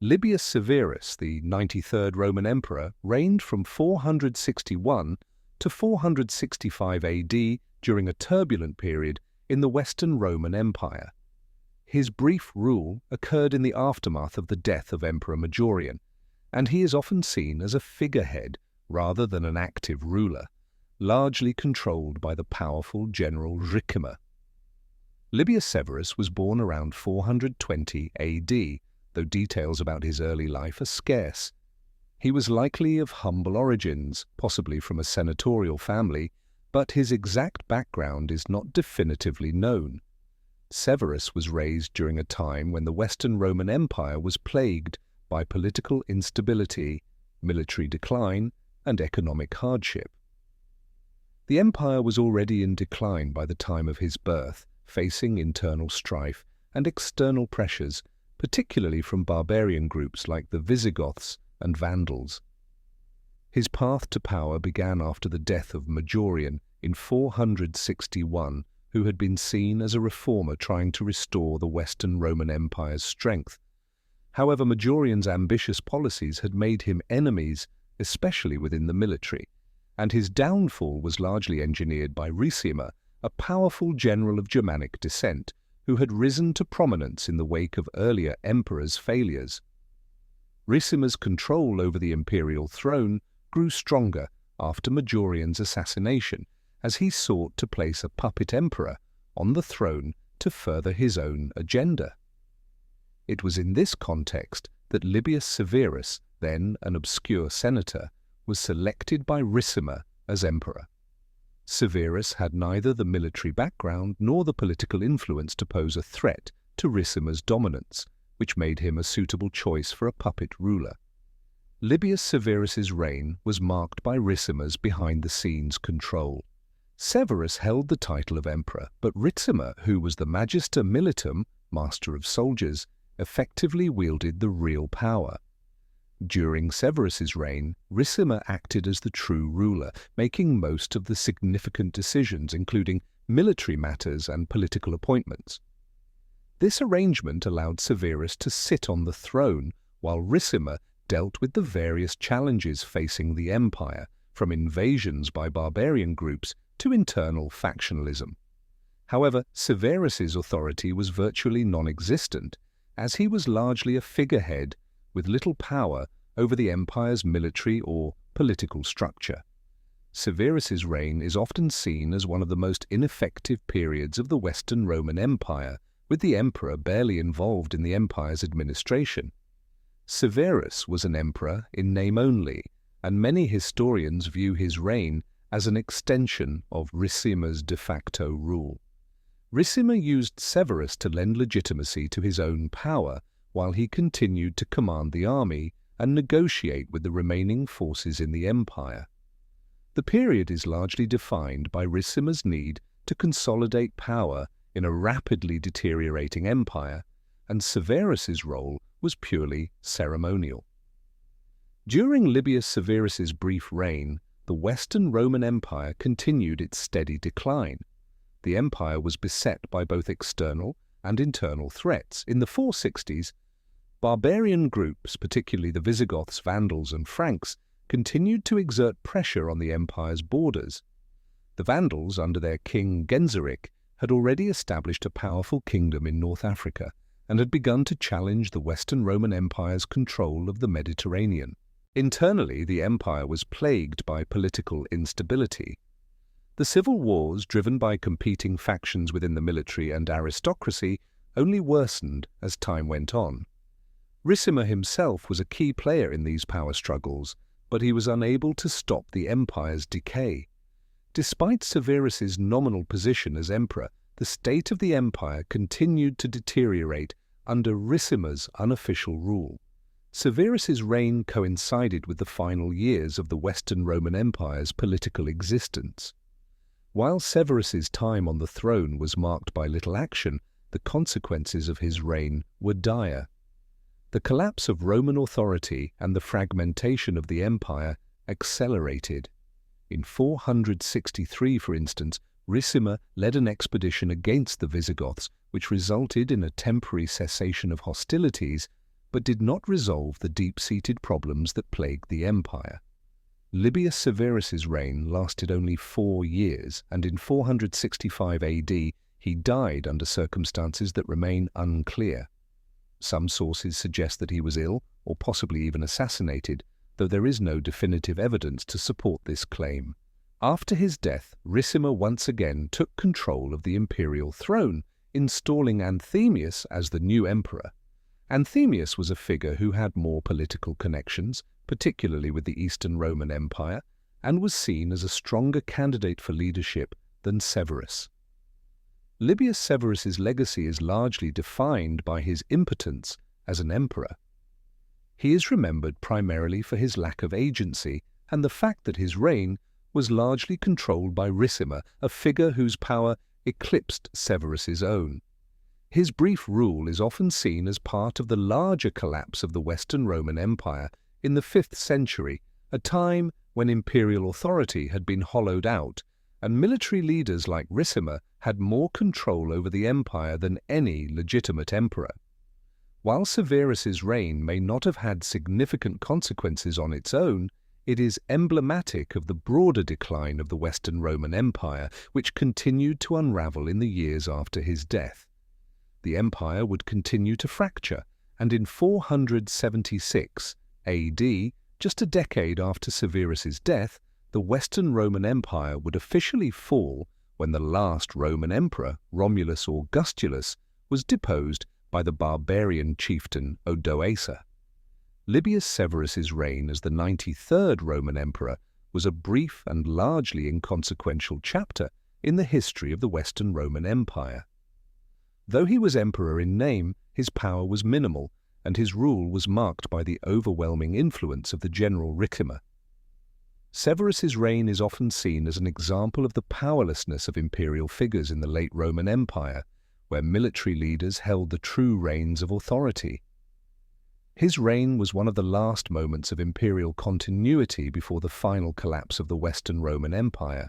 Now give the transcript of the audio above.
Liberius Severus, the 93rd Roman emperor, reigned from 461 to 465 AD during a turbulent period in the Western Roman Empire. His brief rule occurred in the aftermath of the death of Emperor Majorian, and he is often seen as a figurehead rather than an active ruler, largely controlled by the powerful general Ricimer. Liberius Severus was born around 420 AD, though details about his early life are scarce. He was likely of humble origins, possibly from a senatorial family, but his exact background is not definitively known. Severus was raised during a time when the Western Roman Empire was plagued by political instability, military decline, and economic hardship. The empire was already in decline by the time of his birth, facing internal strife and external pressures, particularly from barbarian groups like the Visigoths and Vandals. His path to power began after the death of Majorian in 461, who had been seen as a reformer trying to restore the Western Roman Empire's strength. However, Majorian's ambitious policies had made him enemies, especially within the military, and his downfall was largely engineered by Ricimer, a powerful general of Germanic descent, who had risen to prominence in the wake of earlier emperors' failures. Ricimer's control over the imperial throne grew stronger after Majorian's assassination, as he sought to place a puppet emperor on the throne to further his own agenda. It was in this context that Liberius Severus, then an obscure senator, was selected by Ricimer as emperor. Severus had neither the military background nor the political influence to pose a threat to Ricimer's dominance, which made him a suitable choice for a puppet ruler. Liberius Severus's reign was marked by Ricimer's behind-the-scenes control. Severus held the title of emperor, but Ricimer, who was the Magister Militum, master of soldiers, effectively wielded the real power. During Severus's reign, Ricimer acted as the true ruler, making most of the significant decisions, including military matters and political appointments. This arrangement allowed Severus to sit on the throne, while Ricimer dealt with the various challenges facing the empire, from invasions by barbarian groups to internal factionalism. However, Severus's authority was virtually non-existent, as he was largely a figurehead with little power over the empire's military or political structure. Severus's reign is often seen as one of the most ineffective periods of the Western Roman Empire, with the emperor barely involved in the empire's administration. Severus was an emperor in name only, and many historians view his reign as an extension of Ricimer's de facto rule. Ricimer used Severus to lend legitimacy to his own power, while he continued to command the army and negotiate with the remaining forces in the empire. The period is largely defined by Ricimer's need to consolidate power in a rapidly deteriorating empire, and Severus's role was purely ceremonial. During Liberius Severus's brief reign, the Western Roman Empire continued its steady decline. The empire was beset by both external and internal threats. In the 460s, barbarian groups, particularly the Visigoths, Vandals, and Franks, continued to exert pressure on the empire's borders. The Vandals, under their king Genseric, had already established a powerful kingdom in North Africa and had begun to challenge the Western Roman Empire's control of the Mediterranean. Internally, the empire was plagued by political instability. The civil wars, driven by competing factions within the military and aristocracy, only worsened as time went on. Ricimer himself was a key player in these power struggles, but he was unable to stop the empire's decay. Despite Severus's nominal position as emperor, the state of the empire continued to deteriorate under Ricimer's unofficial rule. Severus's reign coincided with the final years of the Western Roman Empire's political existence. While Severus's time on the throne was marked by little action, the consequences of his reign were dire. The collapse of Roman authority and the fragmentation of the empire accelerated. In 463, for instance, Ricimer led an expedition against the Visigoths, which resulted in a temporary cessation of hostilities, but did not resolve the deep-seated problems that plagued the empire. Liberius Severus's reign lasted only 4 years, and in 465 AD he died under circumstances that remain unclear. Some sources suggest that he was ill, or possibly even assassinated, though there is no definitive evidence to support this claim. After his death, Ricimer once again took control of the imperial throne, installing Anthemius as the new emperor. Anthemius was a figure who had more political connections, particularly with the Eastern Roman Empire, and was seen as a stronger candidate for leadership than Severus. Liberius Severus's legacy is largely defined by his impotence as an emperor. He is remembered primarily for his lack of agency and the fact that his reign was largely controlled by Ricimer, a figure whose power eclipsed Severus's own. His brief rule is often seen as part of the larger collapse of the Western Roman Empire in the 5th century, a time when imperial authority had been hollowed out, and military leaders like Ricimer had more control over the empire than any legitimate emperor. While Severus's reign may not have had significant consequences on its own, it is emblematic of the broader decline of the Western Roman Empire, which continued to unravel in the years after his death. The empire would continue to fracture, and in 476 AD, just a decade after Severus's death, the Western Roman Empire would officially fall when the last Roman emperor, Romulus Augustulus, was deposed by the barbarian chieftain Odoacer. Liberius Severus's reign as the 93rd Roman emperor was a brief and largely inconsequential chapter in the history of the Western Roman Empire. Though he was emperor in name, his power was minimal, and his rule was marked by the overwhelming influence of the general Ricimer. Severus's reign is often seen as an example of the powerlessness of imperial figures in the late Roman Empire, where military leaders held the true reins of authority. His reign was one of the last moments of imperial continuity before the final collapse of the Western Roman Empire.